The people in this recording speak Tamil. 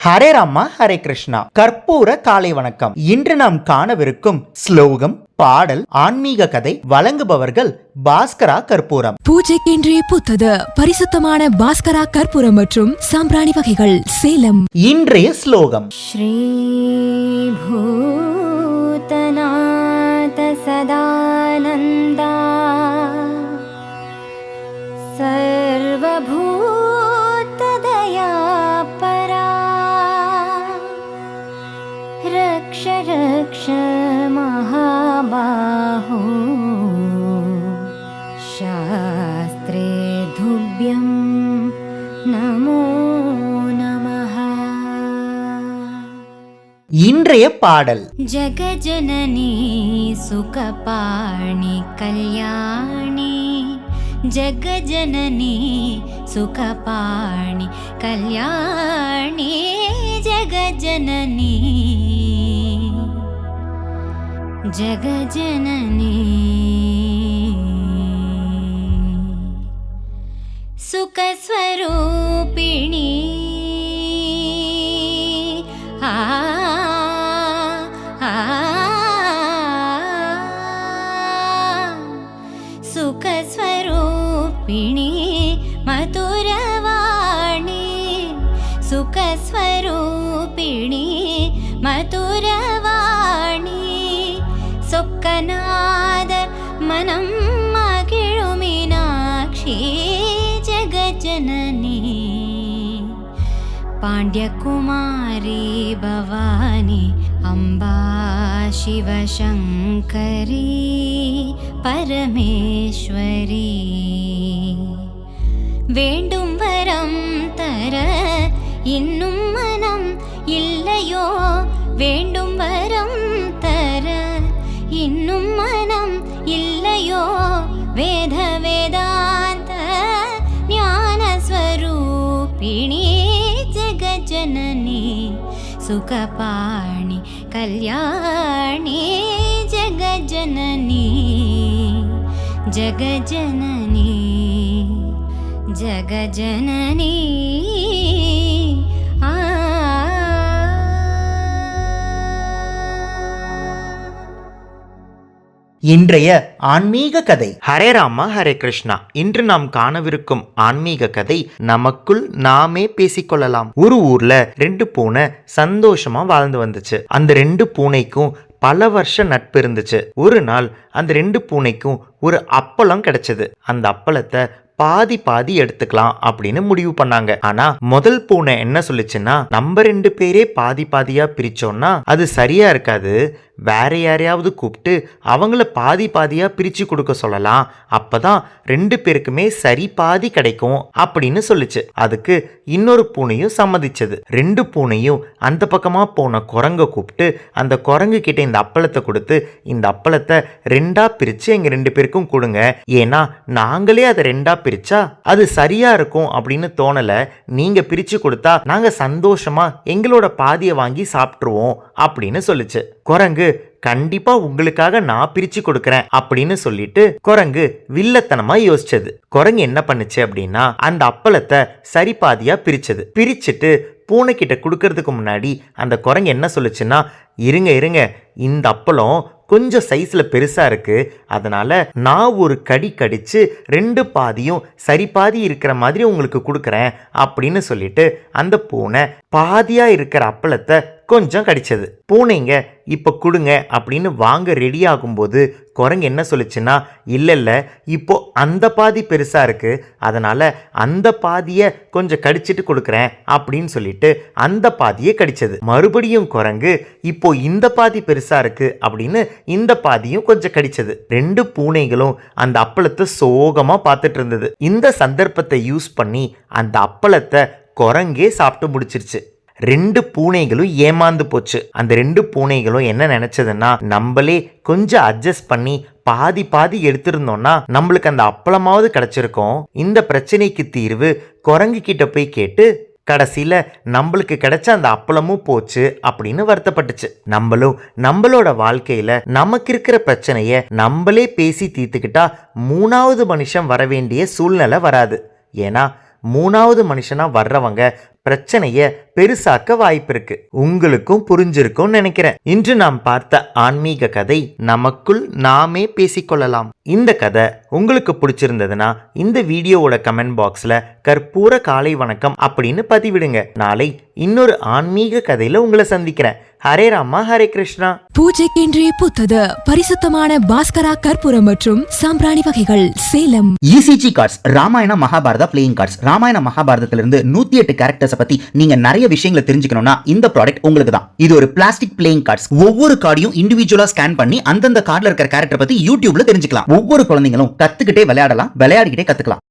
ஹரே ராமா ஹரே கிருஷ்ணா. கற்பூர காலை வணக்கம். இன்று நாம் காணவிருக்கும் ஸ்லோகம், பாடல், ஆன்மீக கதை வழங்குபவர்கள் பாஸ்கரா கற்பூரம். பூஜைக்கென்றே புத்தது பரிசுத்தமான பாஸ்கரா கற்பூரம் மற்றும் சாம்பிராணி வகைகள், சேலம். இன்றைய ஸ்லோகம்: ஸ்ரீ பூதநாத சதானந்தா சர்வபூததயா பரா ரக்ஷ ரக்ஷ மகாபாஹோ சாஸ்த்ரே துப்யம் நமோ நமஹ. இன்றைய பாடல்: ஜகஜனனி சுகபாணி கல்யாணி, ஜகஜனனி சுகபாணி கல்யாணி, ஜகஜனனி ஜகஜனனி சுகஸ்வரூபிணி. சுகஸ்வரூபிணி மதுரவாணி, சுகஸ்வரூபிணி மதுரவாணி, சொக்கநாத மனம் மகிழுமினாட்சி, ஜகஜனனி பாண்டியகுமாரி பவானி, அம்பா சிவசங்கரி பரமேஸ்வரி. வேண்டும் வரம் தர இன்னும் மனம் இல்லையோ, வேண்டும் வரம் தர இன்னும் மனம் இல்லையோ, வேத வேதாந்த ஞானஸ்வரூபிணி, ஜகஜனனி சுகபாணி கல்யாணி, ஜகஜனனி ஜகஜனனி ஜகஜனனி. இன்றைய ஆன்மீக கதை. ஹரே ராமா ஹரே கிருஷ்ணா. இன்று நாம் காணவிருக்கும் ஆன்மீக கதை, நமக்குள் நாமே பேசிக்கொள்ளலாம். ஒரு ஊர்ல 2 பூனை சந்தோஷமா வாழ்ந்து வந்துச்சு. அந்த 2 பூனைக்கும் பல வருஷம் நட்பு இருந்துச்சு. ஒரு நாள் அந்த 2 பூனைக்கும் ஒரு அப்பளம் கிடைச்சது. அந்த அப்பளத்தை பாதி பாதி எடுத்துக்கலாம் அப்படின்னு முடிவு பண்ணாங்க. ஆனா முதல் பூனை என்ன சொல்லுச்சுன்னா, நம்ம 2 பேரே பாதி பாதியா பிரிச்சோம்னா அது சரியா இருக்காது, வேற யாரையாவது கூப்பிட்டு அவங்கள பாதி பாதியா பிரிச்சு கொடுக்க சொல்லலாம், அப்பதான் 2 பேருக்குமே சரி பாதி கிடைக்கும் அப்படின்னு சொல்லுச்சு. அதுக்கு இன்னொரு பூனையும் சம்மதிச்சது. 2 பூனையும் அந்த பக்கமா போன குரங்க கூப்பிட்டு அந்த குரங்கு கிட்ட இந்த அப்பளத்தை கொடுத்து, இந்த அப்பளத்தை 2ஆ பிரிச்சு எங்க 2 பேருக்கும் கொடுங்க, ஏன்னா நாங்களே அதை 2ஆ பிரிச்சா அது சரியா இருக்கும் அப்படின்னு தோணல, நீங்க பிரிச்சு கொடுத்தா நாங்க சந்தோஷமா எங்களோட பாதியை வாங்கி சாப்பிட்டுருவோம் அப்படின்னு சொல்லுச்சு. குரங்கு, கண்டிப்பா உங்களுக்காக நான் பிரிச்சு கொடுக்கறேன் அப்படின்னு சொல்லிட்டு குரங்கு வில்லத்தனமா யோசிச்சது. குரங்கு என்ன பண்ணுச்சு அப்படின்னா, அந்த அப்பளத்தை சரி பாதியா பிரிச்சது. பிரிச்சுட்டு பூனை கிட்ட கொடுக்கறதுக்கு முன்னாடி அந்த குரங்கு என்ன சொல்லுச்சுன்னா, இருங்க இருங்க, இந்த அப்பளம் கொஞ்சம் சைஸ்ல பெருசா இருக்கு, அதனால நான் ஒரு கடி கடிச்சு 2 பாதியும் சரி பாதி இருக்கிற மாதிரி உங்களுக்கு கொடுக்கறேன் அப்படின்னு சொல்லிட்டு அந்த பூனை பாதியா இருக்கிற அப்பளத்தை கொஞ்சம் கடிச்சது. பூனைங்க இப்ப கொடுங்க அப்படின்னு வாங்க ரெடி ஆகும்போது குரங்கு என்ன சொல்லுச்சுன்னா, இல்ல இப்போ அந்த பாதி பெருசா இருக்கு, அதனால அந்த பாதியை கொஞ்சம் கடிச்சிட்டு கொடுக்கறேன் அப்படின்னு சொல்லிட்டு அந்த பாதியை கடிச்சது. மறுபடியும் குரங்கு, இப்போ இந்த பாதி பெருசா இருக்கு அப்படின்னு இந்த பாதியும் கொஞ்சம் கடிச்சது. 2 பூனைகளும் அந்த அப்பளத்தை சோகமா பார்த்துட்டு இருந்தது. இந்த சந்தர்ப்பத்தை யூஸ் பண்ணி அந்த அப்பளத்தை குரங்கே சாப்பிட்டு முடிச்சிருச்சு. 2 பூனைகளும் ஏமாந்து போச்சு. அந்த 2 பூனைகளும் என்ன நினைச்சதுன்னா, நம்மளே கொஞ்சம் அட்ஜஸ்ட் பண்ணி பாதி பாதி எடுத்திருந்தோம்னா நம்மளுக்கு அந்த அப்பளமாவது கிடைச்சிருக்கும், இந்த பிரச்சனைக்கு தீர்வு குரங்கு கிட்ட போய் கேட்டு கடைசியில நம்மளுக்கு கிடைச்ச அந்த அப்பளமும் போச்சு அப்படின்னு வருத்தப்பட்டுச்சு. நம்மளும் நம்மளோட வாழ்க்கையில நமக்கு இருக்கிற பிரச்சனைய நம்மளே பேசி தீர்த்துக்கிட்டா 3வது மனுஷன் வர வேண்டிய சூழ்நிலை வராது. ஏன்னா 3வது மனுஷனா வர்றவங்க பிரச்சனைய பெருசாக்க வாய்ப்பு இருக்கு. உங்களுக்கும் புரிஞ்சிருக்கும் நினைக்கிறேன். இன்று நாம் பார்த்த ஆன்மீக கதை நமக்குள் நாமே பேசிக்கொள்ளலாம். இந்த கதை உங்களுக்கு பிடிச்சிருந்ததுன்னா இந்த வீடியோவோட கமெண்ட் பாக்ஸ்ல கற்பூர காலை வணக்கம் அப்படின்னு பதிவிடுங்க. நாளை இன்னொரு ஆன்மீக கதையில உங்களை சந்திக்கிறேன். ஹரே ராமா ஹரே கிருஷ்ணா. பூஜைக்கென்றே பூத்தது பரிசுத்தமான பாஸ்கரா கற்பூரம் மற்றும் சாம்பிராணி வகைகள் Salem. ECG cards Ramayana Mahabharata playing cards. Ramayana மகாபாரதத்திலிருந்து 108 கேரக்டர்ஸ் பத்தி நீங்க நிறைய விஷயங்களை தெரிஞ்சுக்கணும்னா இந்த ப்ராடக்ட் உங்களுக்கு தான். இது ஒரு பிளாஸ்டிக் பிளேயிங் கார்ட்ஸ். ஒவ்வொரு கார்டையும் இண்டிவிஜுவலா ஸ்கேன் பண்ணி அந்தந்த கார்டுல இருக்கிற கேரக்டர் பத்தி யூடியூப்ல தெரிஞ்சுக்கலாம். ஒவ்வொரு குழந்தைங்களும் கத்துக்கிட்டே விளையாடலாம், விளையாடிக்கிட்டே கத்துக்கலாம்.